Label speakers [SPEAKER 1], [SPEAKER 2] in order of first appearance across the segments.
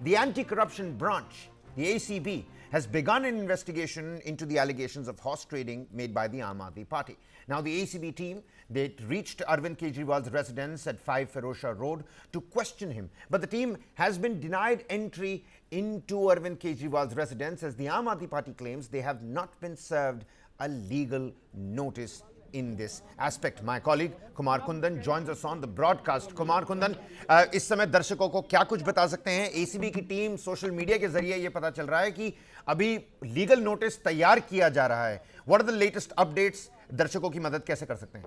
[SPEAKER 1] The anti-corruption branch, the ACB, has begun an investigation into the allegations of horse trading made by the Aam Aadmi Party. Now, the ACB team, they reached Arvind Kejriwal's residence at 5 Ferozshah Road to question him. But the team has been denied entry into Arvind Kejriwal's residence as the Aam Aadmi Party claims they have not been served a legal notice in this aspect. My colleague Kumar Kundan joins us on the broadcast. Kumar Kundan, इस समय दर्शकों को क्या कुछ बता सकते हैं? ACB की टीम सोशल मीडिया के जरिए ये पता चल रहा है कि अभी लीगल नोटिस तैयार किया जा रहा है. What are the latest updates? दर्शकों की मदद कैसे कर सकते हैं?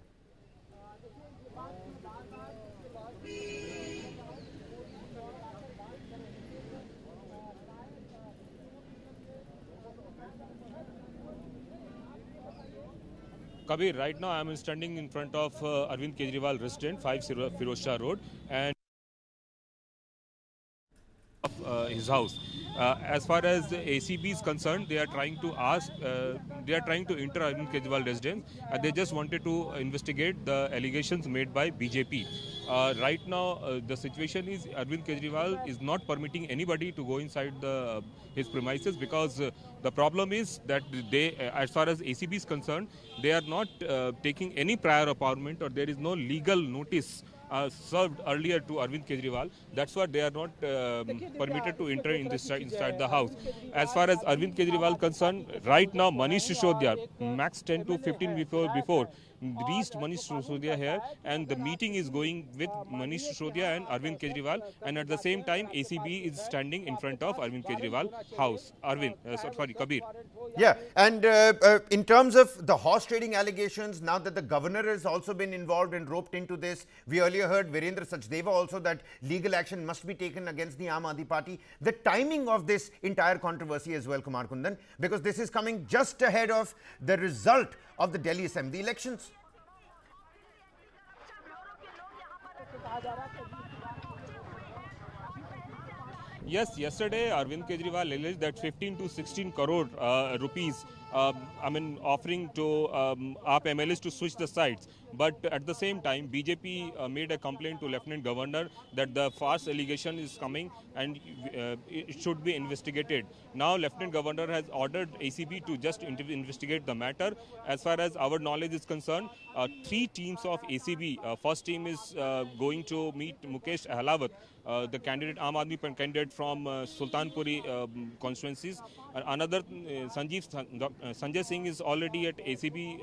[SPEAKER 2] Kabir, right now I am standing in front of Arvind Kejriwal residence, 5 Ferozshah Road, and his house. As far as the ACB is concerned, they are trying to enter Arvind Kejriwal residence, and they just wanted to investigate the allegations made by BJP. Right now, the situation is Arvind Kejriwal is not permitting anybody to go inside his premises because the problem is that they, as far as ACB is concerned, they are not taking any prior appointment, or there is no legal notice served earlier to Arvind Kejriwal. That's why they are not permitted to enter inside the house. As far as Arvind Kejriwal concerned, right now Manish Sisodiya, max 10 to 15 before reached Manish Sisodiya here, and the meeting is going with Manish Sisodiya and Arvind Kejriwal, and at the same time ACB is standing in front of Arvind Kejriwal house. Kabir.
[SPEAKER 1] Yeah, and in terms of the horse trading allegations, now that the governor has also been involved and roped into this, we earlier heard Virendra Sachdeva also that legal action must be taken against the Aam Aadmi Party. The timing of this entire controversy as well, Kumar Kundan, because this is coming just ahead of the result of the Delhi Assembly elections.
[SPEAKER 2] Yes, yesterday Arvind Kejriwal alleged that 15 to 16 crore rupees, offering to AAP MLAs to switch the sides. But at the same time, BJP made a complaint to Lieutenant Governor that the false allegation is coming and it should be investigated. Now, Lieutenant Governor has ordered ACB to just investigate the matter. As far as our knowledge is concerned, 3 teams of ACB. First team is going to meet Mukesh Ahlawat, the candidate, Aam Aadmi candidate from Sultanpuri constituencies. Another, Sanjay Singh is already at ACB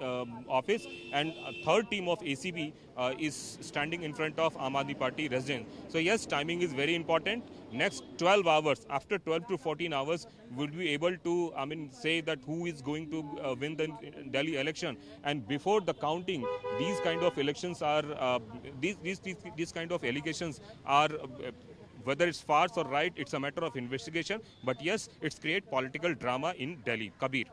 [SPEAKER 2] office, and a third team of ACB is standing in front of Aam Aadmi Party residence. So yes, timing is very important. Next 12 hours, after 12 to 14 hours, we'll be able to, say that who is going to win the Delhi election. And before the counting, these kind of elections are, these kind of allegations are, whether it's false or right, it's a matter of investigation. But yes, it's create political drama in Delhi. Kabir.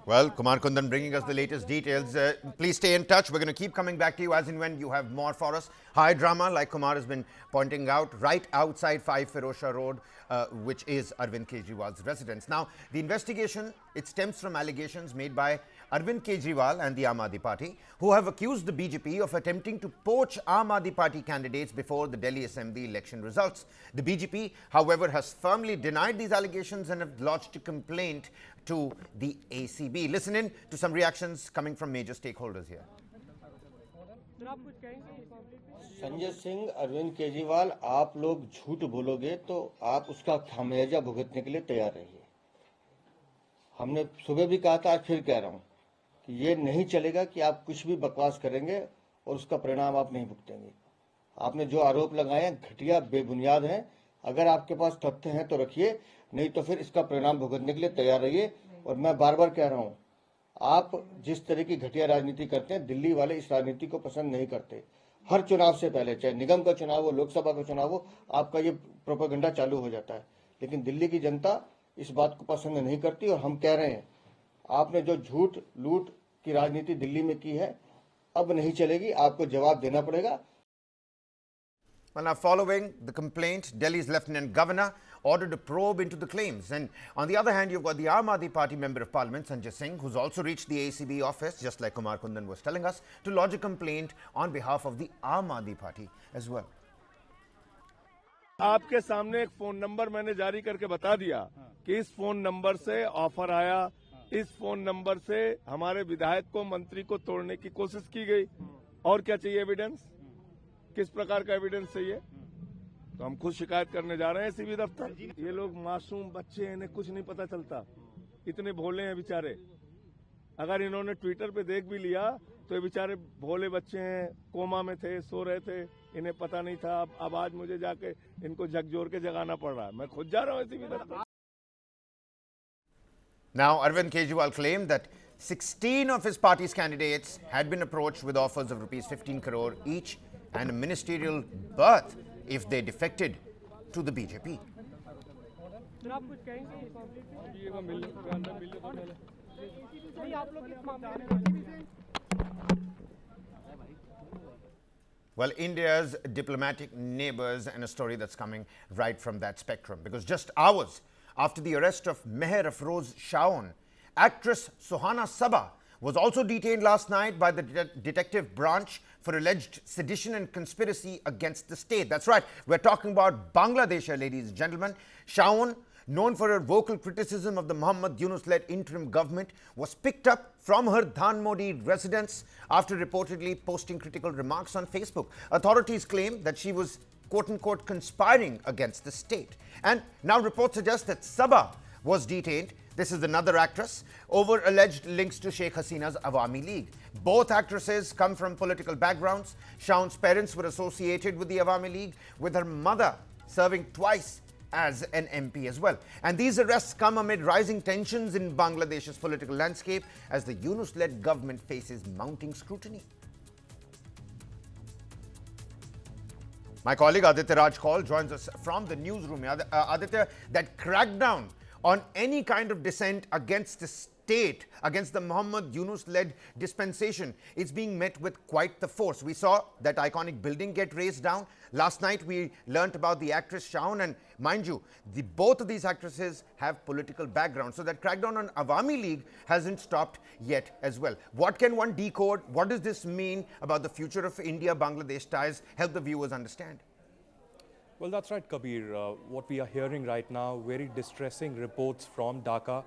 [SPEAKER 1] Well, Kumar Kundan bringing us the latest details. Please stay in touch. We're going to keep coming back to you as and when you have more for us. High drama, like Kumar has been pointing out, right outside 5 Ferozshah Road, which is Arvind Kejriwal's residence. Now, the investigation, it stems from allegations made by Arvind Kejriwal and the Aam Aadmi Party, who have accused the BJP of attempting to poach Aam Aadmi Party candidates before the Delhi Assembly election results. The BJP, however, has firmly denied these allegations and have lodged a complaint to the ACB. Listen in to some reactions coming from major stakeholders here.
[SPEAKER 3] Sanjay Singh, Arvind Kejriwal, आप लोग झूठ बोलोगे तो आप उसका खामियाजा भुगतने के लिए तैयार रहिए। हमने सुबह भी कहा था, आज फिर कह रहा हूं कि ये नहीं चलेगा कि आप कुछ भी बकवास करेंगे और उसका परिणाम आप नहीं भुगतेंगे। आपने जो आरोप लगाए हैं घटिया, बेबुनियाद हैं। अगर आपके पास तथ्य हैं तो रखिए, नहीं तो फिर इसका परिणाम भुगतने के लिए तैयार रहिए। और मैं बार बार कह रहा हूं, आप जिस तरह की घटिया राजनीति करते हैं, दिल्ली वाले इस राजनीति को पसंद नहीं करते। हर चुनाव से पहले, चाहे निगम का चुनाव हो, लोकसभा का चुनाव हो, आपका ये प्रोपेगेंडा चालू हो जाता है। लेकिन दिल्ली की जनता इस बात को पसंद नहीं करती और हम कह रहे हैं, आपने जो झूठ लूट की राजनीति दिल्ली में की है, अब नहीं चलेगी, आपको जवाब देना पड़ेगा।
[SPEAKER 1] Well, now following the complaint, Delhi's Lieutenant Governor ordered a probe into the claims. And on the other hand, you've got the Aam Aadmi Party Member of Parliament, Sanjay Singh, who's also reached the ACB office, just like Kumar Kundan was telling us, to lodge a complaint on behalf of the Aam Aadmi Party as well.
[SPEAKER 4] आपके सामने एक phone number मैंने जारी करके बता दिया कि इस फोन नंबर से ऑफर आया, इस फोन नंबर से हमारे विधायक को, मंत्री को तोड़ने की कोशिश की गई। और क्या चाहिए एविडेंस? किस प्रकार का एविडेंस चाहिए? तो हम खुद शिकायत करने जा रहे हैं एसीबी दफ्तर। ये लोग मासूम बच्चे हैं, इन्हें कुछ नहीं पता चलता, इतने भोले हैं बेचारे। अगर इन्होंने ट्विटर पे देख भी लिया तो ये बेचारे भोले बच्चे हैं, कोमा में थे, सो रहे थे, इन्हें पता नहीं था। अब आज मुझे जाके इनको झकझोर के जगाना पड़ रहा है। मैं खुद जा रहा हूँ एसीबी दफ्तर।
[SPEAKER 1] Now, Arvind Kejriwal claimed that 16 of his party's candidates had been approached with offers of rupees 15 crore each and a ministerial berth if they defected to the BJP. Well, India's diplomatic neighbors, and a story that's coming right from that spectrum. Because just hours after the arrest of Meher Afroz Shaon, actress Sohana Sabah was also detained last night by the detective branch for alleged sedition and conspiracy against the state. That's right, we're talking about Bangladesh, ladies and gentlemen. Shaon, known for her vocal criticism of the Muhammad Yunus-led interim government, was picked up from her Dhanmodi residence after reportedly posting critical remarks on Facebook. Authorities claim that she was quote-unquote conspiring against the state. And now reports suggest that Sabah was detained. This is another actress over alleged links to Sheikh Hasina's Awami League. Both actresses come from political backgrounds. Shaon's parents were associated with the Awami League, with her mother serving twice as an MP as well. And these arrests come amid rising tensions in Bangladesh's political landscape as the Yunus-led government faces mounting scrutiny. My colleague Aditya Raj Kaul joins us from the newsroom. Aditya, that crackdown on any kind of dissent against the state, against the Muhammad Yunus-led dispensation, is being met with quite the force. We saw that iconic building get razed down. Last night we learnt about the actress Shaun, and mind you, both of these actresses have political backgrounds. So that crackdown on Awami League hasn't stopped yet as well. What can one decode? What does this mean about the future of India-Bangladesh ties? Help the viewers understand.
[SPEAKER 5] Well, that's right, Kabir. What we are hearing right now, very distressing reports from Dhaka,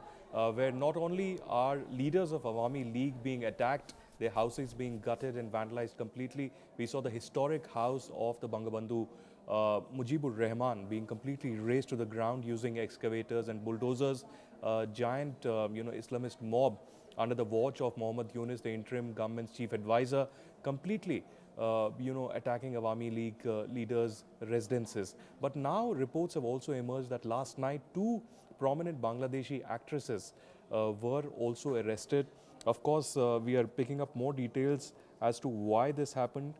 [SPEAKER 5] where not only are leaders of Awami League being attacked, their houses being gutted and vandalized completely. We saw the historic house of the Bangabandhu Mujibur Rahman being completely razed to the ground using excavators and bulldozers. Giant, Islamist mob under the watch of Muhammad Yunus, the interim government's chief advisor, completely attacking Awami League leaders' residences. But now reports have also emerged that last night 2 prominent Bangladeshi actresses were also arrested. Of course, we are picking up more details as to why this happened.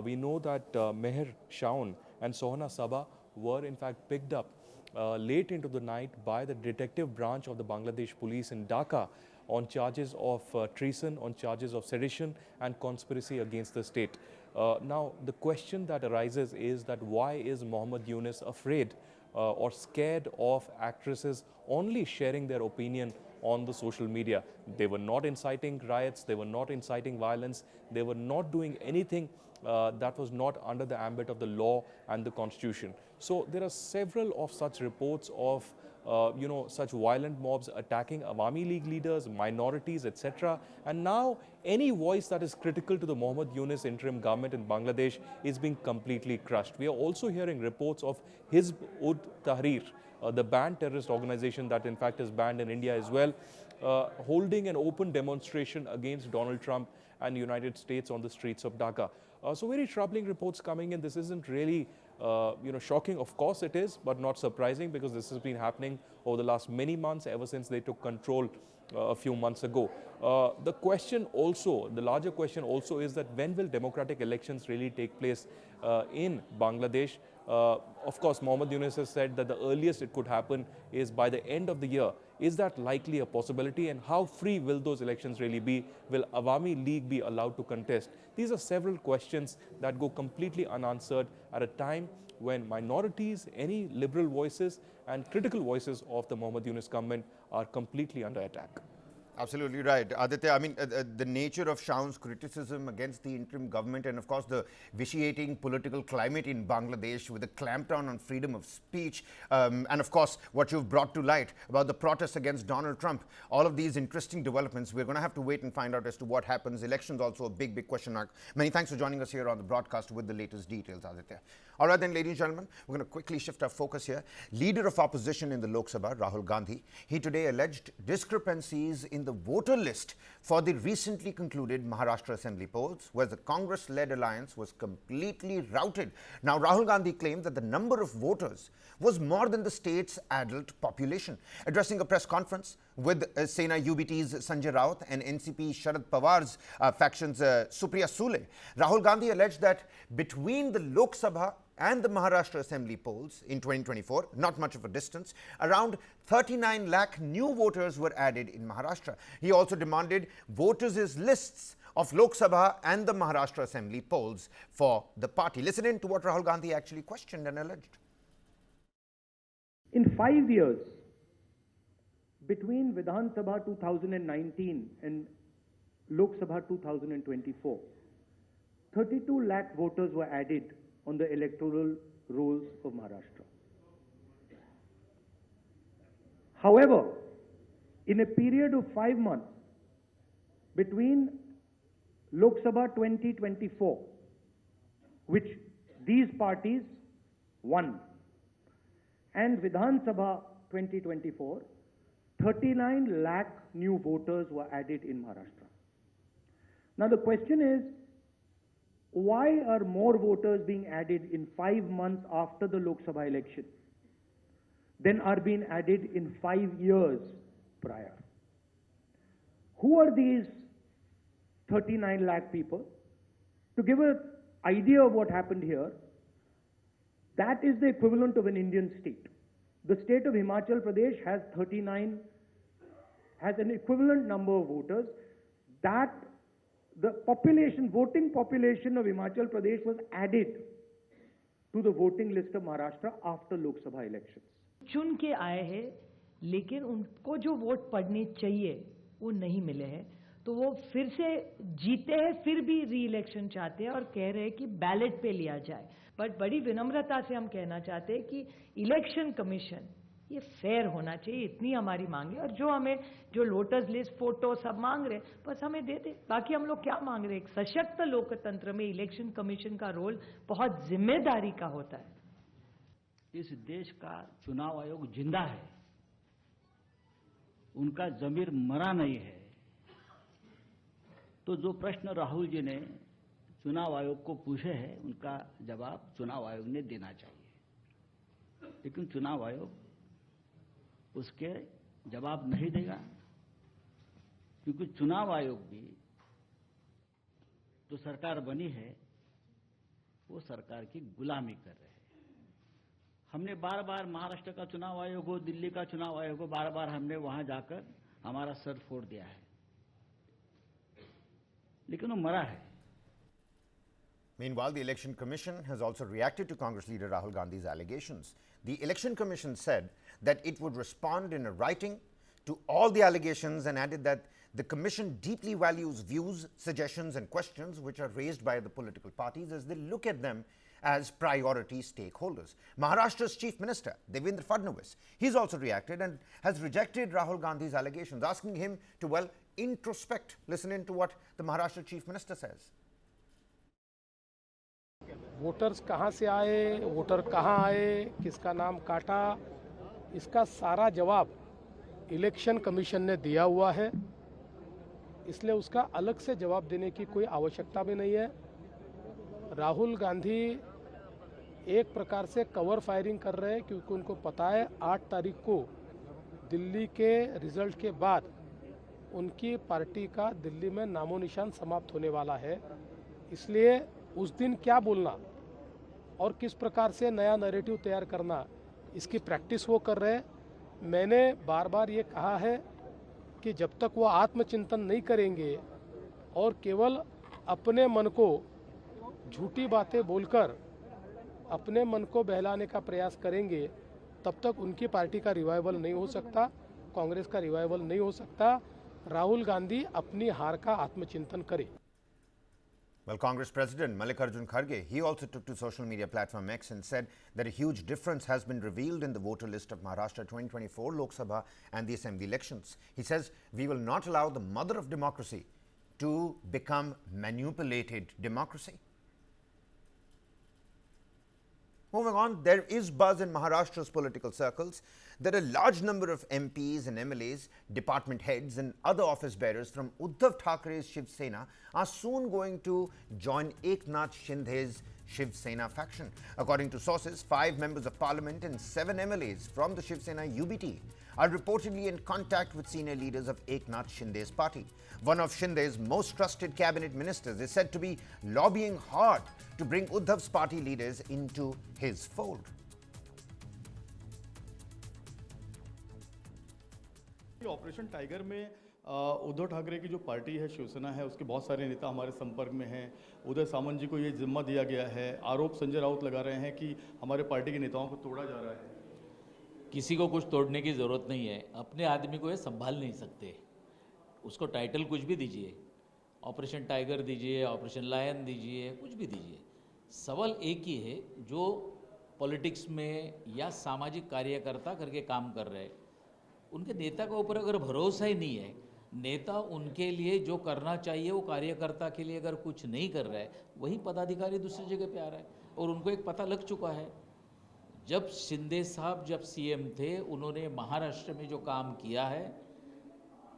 [SPEAKER 5] We know that Meher Shaun and Sohana Sabah were in fact picked up late into the night by the detective branch of the Bangladesh police in Dhaka on charges of treason, on charges of sedition and conspiracy against the state. Now, the question that arises is that why is Muhammad Yunus afraid or scared of actresses only sharing their opinion on the social media? They were not inciting riots, they were not inciting violence, they were not doing anything that was not under the ambit of the law and the constitution. So there are several of such reports of such violent mobs attacking Awami League leaders, minorities, etc. And now any voice that is critical to the Muhammad Yunus interim government in Bangladesh is being completely crushed. We are also hearing reports of Hizb ud Tahrir, the banned terrorist organization that in fact is banned in India as well, holding an open demonstration against Donald Trump and the United States on the streets of Dhaka. So very troubling reports coming in. This isn't really shocking. Of course it is, but not surprising because this has been happening over the last many months, ever since they took control a few months ago. The question also, the larger question also is that when will democratic elections really take place in Bangladesh? Of course, Muhammad Yunus has said that the earliest it could happen is by the end of the year. Is that likely a possibility, and how free will those elections really be? Will Awami League be allowed to contest? These are several questions that go completely unanswered at a time when minorities, any liberal voices and critical voices of the Muhammad Yunus government are completely under attack.
[SPEAKER 1] Absolutely right. Aditya, I mean, the nature of Shaun's criticism against the interim government and, of course, the vitiating political climate in Bangladesh with the clampdown on freedom of speech, and, of course, what you've brought to light about the protests against Donald Trump, all of these interesting developments, we're going to have to wait and find out as to what happens. Elections also a big, big question mark. Many thanks for joining us here on the broadcast with the latest details, Aditya. All right, then, ladies and gentlemen, we're going to quickly shift our focus here. Leader of opposition in the Lok Sabha, Rahul Gandhi, he today alleged discrepancies in the voter list for the recently concluded Maharashtra Assembly polls, where the Congress-led alliance was completely routed. Now, Rahul Gandhi claimed that the number of voters was more than the state's adult population. Addressing a press conference with Sena UBT's Sanjay Raut and NCP Sharad Pawar's faction's Supriya Sule, Rahul Gandhi alleged that between the Lok Sabha and the Maharashtra Assembly polls in 2024, not much of a distance, around 39 lakh new voters were added in Maharashtra. He also demanded voters' lists of Lok Sabha and the Maharashtra Assembly polls for the party. Listen in to what Rahul Gandhi actually questioned and alleged.
[SPEAKER 6] In 5 years, between Vidhan Sabha 2019 and Lok Sabha 2024, 32 lakh voters were added on the electoral rolls of Maharashtra. However, in a period of 5 months between Lok Sabha 2024, which these parties won, and Vidhan Sabha 2024, 39 lakh new voters were added in Maharashtra. Now the question is, why are more voters being added in 5 months after the Lok Sabha election than are being added in 5 years prior? Who are these 39 lakh people? To give an idea of what happened here, that is the equivalent of an Indian state. The state of Himachal Pradesh has an equivalent number of voters. That the population, voting population of Himachal Pradesh was added to the voting list of Maharashtra after Lok Sabha elections.
[SPEAKER 7] चुन के आए हैं, लेकिन उनको जो vote पड़ने चाहिए वो नहीं मिले हैं, तो वो फिर से जीते हैं, फिर भी री इलेक्शन चाहते हैं और कह रहे हैं कि बैलेट पे लिया जाए. बट बड़ी विनम्रता से हम कहना चाहते हैं कि इलेक्शन कमीशन ये फेयर होना चाहिए, इतनी हमारी मांग है. और जो हमें जो वोटर्स लिस्ट, फोटो सब मांग रहे, बस हमें दे दे. बाकी हम लोग क्या मांग रहे हैं? एक सशक्त लोकतंत्र में इलेक्शन कमीशन का रोल बहुत जिम्मेदारी का होता है.
[SPEAKER 8] इस देश का चुनाव आयोग जिंदा है, उनका जमीर मरा नहीं है. तो जो प्रश्न राहुल जी ने चुनाव आयोग को पूछे हैं, उनका जवाब चुनाव आयोग ने देना चाहिए. लेकिन चुनाव आयोग उसके जवाब नहीं देगा, क्योंकि चुनाव आयोग भी जो सरकार बनी है वो सरकार की गुलामी कर रहे हैं. हमने बार बार महाराष्ट्र का चुनाव आयोग हो, दिल्ली का चुनाव आयोग हो, बार बार हमने वहां जाकर हमारा सर फोड़ दिया है, लेकिन वो मरा है.
[SPEAKER 1] Meanwhile, the Election Commission has also reacted to Congress leader Rahul Gandhi's allegations. The Election Commission said that it would respond in a writing to all the allegations and added that the Commission deeply values views, suggestions and questions which are raised by the political parties as they look at them as priority stakeholders. Maharashtra's Chief Minister, Devendra Fadnavis, he's also reacted and has rejected Rahul Gandhi's allegations, asking him to, well, introspect. Listen in to what the Maharashtra Chief Minister says.
[SPEAKER 9] Voters कहाँ से आए, voter कहाँ आए, किसका नाम काटा, इसका सारा जवाब इलेक्शन कमीशन ने दिया हुआ है, इसलिए उसका अलग से जवाब देने की कोई आवश्यकता भी नहीं है. राहुल गांधी एक प्रकार से कवर फायरिंग कर रहे हैं, क्योंकि उनको पता है 8 तारीख को दिल्ली के रिजल्ट के बाद उनकी पार्टी का दिल्ली में नामो निशान समाप्त होने वाला है. इसलिए उस दिन क्या बोलना और किस प्रकार से नया नैरेटिव तैयार करना, इसकी प्रैक्टिस वो कर रहे हैं. मैंने बार बार ये कहा है कि जब तक वो आत्मचिंतन नहीं करेंगे और केवल अपने मन को झूठी बातें बोलकर अपने मन को बहलाने का प्रयास करेंगे, तब तक उनकी पार्टी का रिवाइवल नहीं हो सकता, कांग्रेस का रिवाइवल नहीं हो सकता. राहुल गांधी अपनी हार का आत्मचिंतन करे।
[SPEAKER 1] Well, Congress President Mallikarjun Kharge, he also took to social media platform X and said that a huge difference has been revealed in the voter list of Maharashtra 2024 Lok Sabha and the Assembly elections. He says, we will not allow the mother of democracy to become manipulated democracy. Moving on, there is buzz in Maharashtra's political circles that a large number of MPs and MLAs, department heads and other office bearers from Uddhav Thackeray's Shiv Sena are soon going to join Eknath Shinde's Shiv Sena faction. According to sources, 5 members of parliament and 7 MLAs from the Shiv Sena UBT are reportedly in contact with senior leaders of Eknath Shinde's party. One of Shinde's most trusted cabinet ministers is said to be lobbying hard to bring Uddhav's party leaders into his fold.
[SPEAKER 10] Operation tiger में उद्धव ठाकरे की जो party है शिवसेना है उसके बहुत सारे नेता हमारे संपर्क में हैं। उदय सामंत जी को ये जिम्मा दिया गया है। आरोप संजय राउत लगा रहे हैं कि हमारे पार्टी के नेताओं को तोड़ा जा रहा है।
[SPEAKER 11] किसी को कुछ तोड़ने की ज़रूरत नहीं है। अपने आदमी को ये संभाल नहीं सकते, उसको टाइटल कुछ भी दीजिए, ऑपरेशन टाइगर दीजिए, ऑपरेशन लायन दीजिए, कुछ भी दीजिए। सवाल एक ही है, जो पॉलिटिक्स में या सामाजिक कार्यकर्ता करके काम कर रहे हैं, उनके नेता के ऊपर अगर भरोसा ही नहीं है, नेता उनके लिए जो करना चाहिए वो कार्यकर्ता के लिए अगर कुछ नहीं कर रहा है, वही पदाधिकारी दूसरी जगह पे आ रहा है। और उनको एक पता लग चुका है, जब शिंदे साहब जब सीएम थे, उन्होंने महाराष्ट्र में जो काम किया है,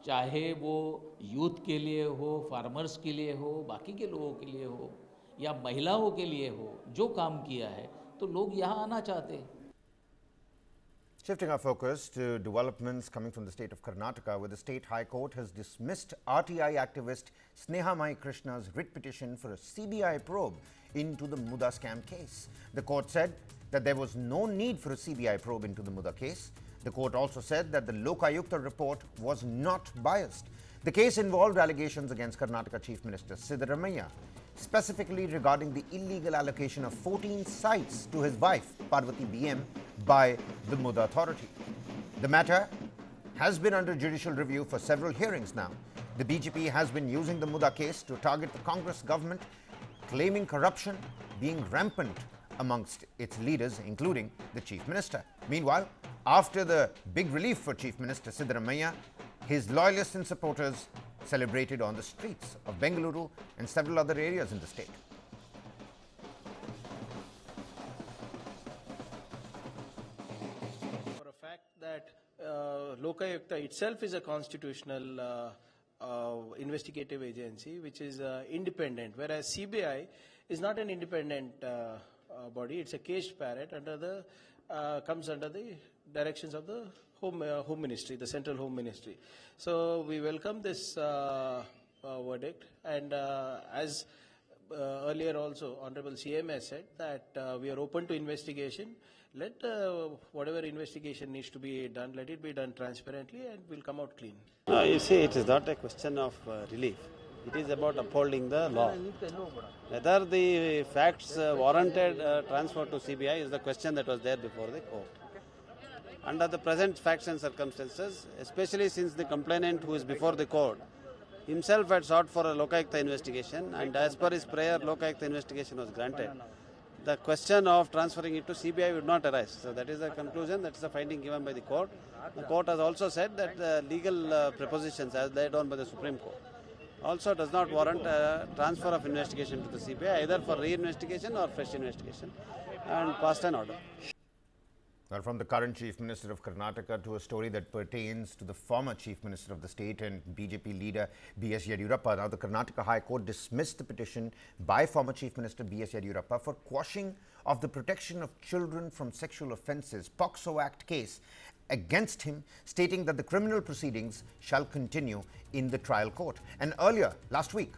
[SPEAKER 11] चाहे वो यूथ के लिए हो, फार्मर्स के लिए हो, बाकी के लोगों के लिए हो या महिलाओं के लिए हो, जो काम किया है, तो लोग यहाँ आना चाहते हैं।
[SPEAKER 1] Shifting our focus to developments coming from the state of Karnataka, where the state high court has dismissed RTI activist Sneha Mai Krishna's writ petition for a CBI probe into the Muda scam case. The court said that there was no need for a CBI probe into the Muda case. The court also said that the Lokayukta report was not biased. The case involved allegations against Karnataka Chief Minister Siddaramaiah, specifically regarding the illegal allocation of 14 sites to his wife, Parvati BM, by the Muda authority. The matter has been under judicial review for several hearings now. The BJP has been using the Muda case to target the Congress government, claiming corruption being rampant amongst its leaders, including the Chief Minister. Meanwhile, after the big relief for Chief Minister Siddaramaiah, his loyalists and supporters celebrated on the streets of Bengaluru and several other areas in the state.
[SPEAKER 12] For a fact that Lokayukta itself is a constitutional investigative agency which is independent, whereas CBI is not an independent body. It's a caged parrot under the comes under the directions of the Home Ministry, the Central Home Ministry. So we welcome this verdict, and as earlier also Honorable CM has said that we are open to investigation. Let whatever investigation needs to be done, let it be done transparently, and we'll come out clean.
[SPEAKER 13] No, you see, it is not a question of relief. It is about upholding the law. Whether the facts warranted transfer to CBI is the question that was there before the court. Under the present facts and circumstances, especially since the complainant who is before the court himself had sought for a Lokayukta investigation, and as per his prayer, Lokayukta investigation was granted, the question of transferring it to CBI would not arise. So that is the conclusion, that is the finding given by the court. The court has also said that the legal prepositions as laid down by the Supreme Court also does not warrant transfer of investigation to the CBI, either for re-investigation or fresh investigation, and passed an order.
[SPEAKER 1] Well, from the current Chief Minister of Karnataka to a story that pertains to the former Chief Minister of the state and BJP leader B.S. Yediyurappa. Now, the Karnataka High Court dismissed the petition by former Chief Minister B.S. Yediyurappa for quashing of the Protection of Children from Sexual Offences (POCSO) Act case against him, stating that the criminal proceedings shall continue in the trial court. And earlier, last week,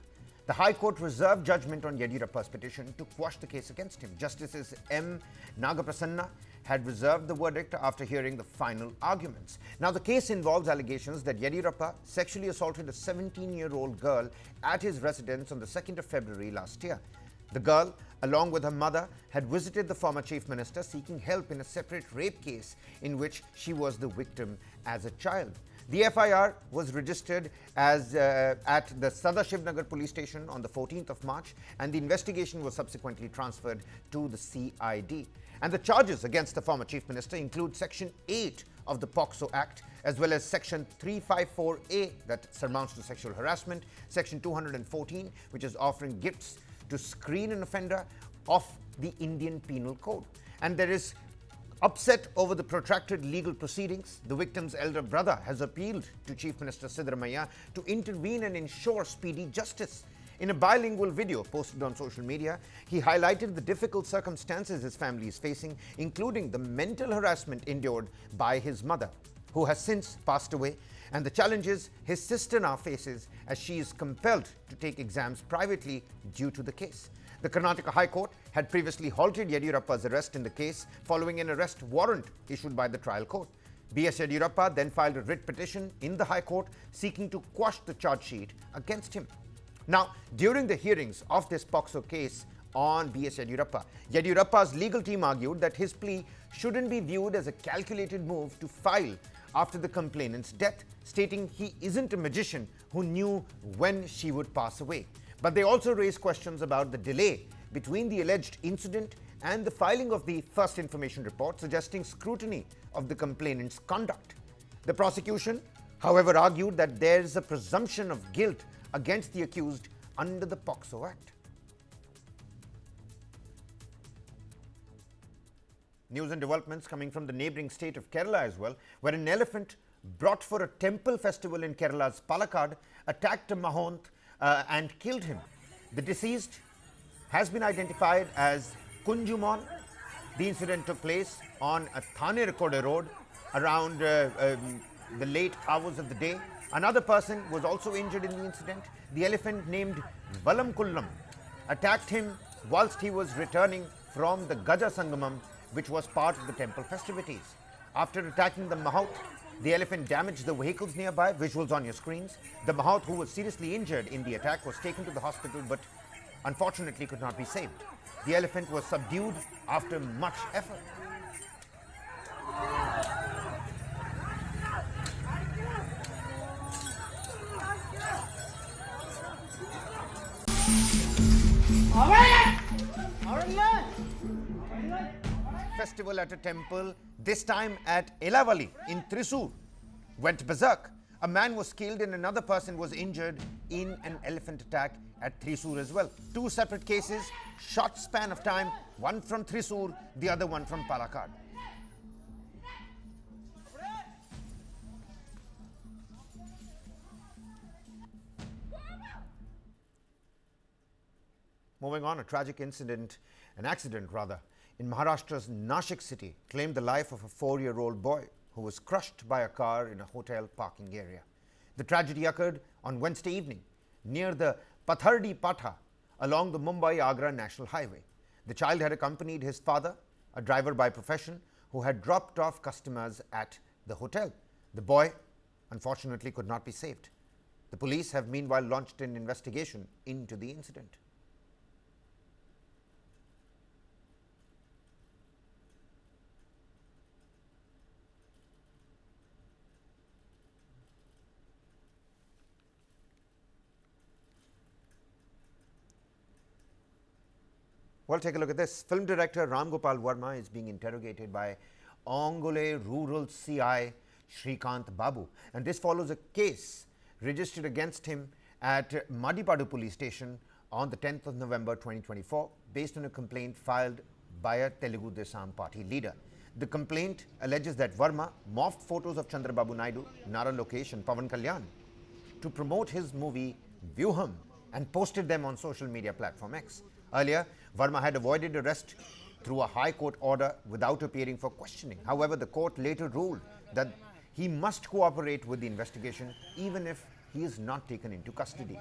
[SPEAKER 1] the High Court reserved judgment on Yediyurappa's petition to quash the case against him. Justices M. Nagaprasanna had reserved the verdict after hearing the final arguments. Now, the case involves allegations that Yediyurappa sexually assaulted a 17-year-old girl at his residence on the 2nd of February last year. The girl, along with her mother, had visited the former Chief Minister seeking help in a separate rape case in which she was the victim as a child. The FIR was registered as at the Sadashiv Nagar police station on the 14th of March, and the investigation was subsequently transferred to the CID. And the charges against the former chief minister include Section 8 of the POCSO Act, as well as Section 354A, that surmounts to sexual harassment, Section 214, which is offering gifts to screen an offender, of the Indian Penal Code. And there is upset over the protracted legal proceedings. The victim's elder brother has appealed to Chief Minister Siddaramaiah to intervene and ensure speedy justice. In a bilingual video posted on social media, he highlighted the difficult circumstances his family is facing, including the mental harassment endured by his mother, who has since passed away, and the challenges his sister now faces as she is compelled to take exams privately due to the case. The Karnataka High Court had previously halted Yediyurappa's arrest in the case following an arrest warrant issued by the trial court. B.S. Yediyurappa then filed a writ petition in the High Court seeking to quash the charge sheet against him. Now, during the hearings of this POCSO case on B.S. Yediyurappa, Yediyurappa's legal team argued that his plea shouldn't be viewed as a calculated move to file after the complainant's death, stating he isn't a magician who knew when she would pass away. But they also raised questions about the delay between the alleged incident and the filing of the first information report, suggesting scrutiny of the complainant's conduct. The prosecution, however, argued that there is a presumption of guilt against the accused under the POCSO Act. News and developments coming from the neighbouring state of Kerala as well, where an elephant brought for a temple festival in Kerala's Palakkad attacked a mahant and killed him. The deceased has been identified as Kunjumon. The incident took place on a Thane-Rakode road around the late hours of the day. Another person was also injured in the incident. The elephant, named Valam Kullam, attacked him whilst he was returning from the Gaja Sangamam, which was part of the temple festivities. After attacking the mahout, the elephant damaged the vehicles nearby, visuals on your screens. The mahout, who was seriously injured in the attack, was taken to the hospital but unfortunately could not be saved. The elephant was subdued after much effort. Festival at a temple, this time at Elavali in Thrissur, went berserk. A man was killed and another person was injured in an elephant attack at Thrissur as well. Two separate cases, short span of time, one from Thrissur, the other one from Palakkad. Moving on, a tragic incident, an accident rather, in Maharashtra's Nashik city claimed the life of a 4-year-old boy who was crushed by a car in a hotel parking area. The tragedy occurred on Wednesday evening near the Pathardi Patha along the Mumbai-Agra National Highway. The child had accompanied his father, a driver by profession, who had dropped off customers at the hotel. The boy, unfortunately, could not be saved. The police have meanwhile launched an investigation into the incident. Well, take a look at this. Film director Ram Gopal Verma is being interrogated by Ongole Rural CI Shrikant Babu, and this follows a case registered against him at Madipadu police station on the 10th of November 2024 based on a complaint filed by a Telugu Desam party leader. The complaint alleges that Verma morphed photos of Chandrababu Naidu, Nara Lokesh and Pawan Kalyan to promote his movie Vyuham and posted them on social media platform X. Earlier, Verma had avoided arrest through a High Court order without appearing for questioning. However, the court later ruled that he must cooperate with the investigation even if he is not taken into custody.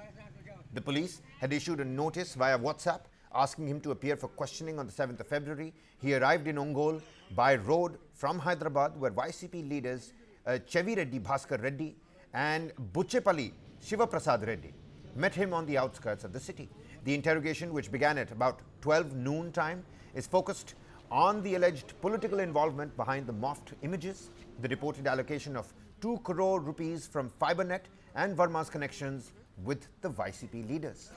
[SPEAKER 1] The police had issued a notice via WhatsApp asking him to appear for questioning on the 7th of February. He arrived in Ongole by road from Hyderabad, where YCP leaders Chevi Reddy Bhaskar Reddy and Buchepalli Shiva Prasad Reddy met him on the outskirts of the city. The interrogation, which began at about 12 noon time, is focused on the alleged political involvement behind the morphed images, the reported allocation of 2 crore rupees from FiberNet and Verma's connections with the YCP leaders.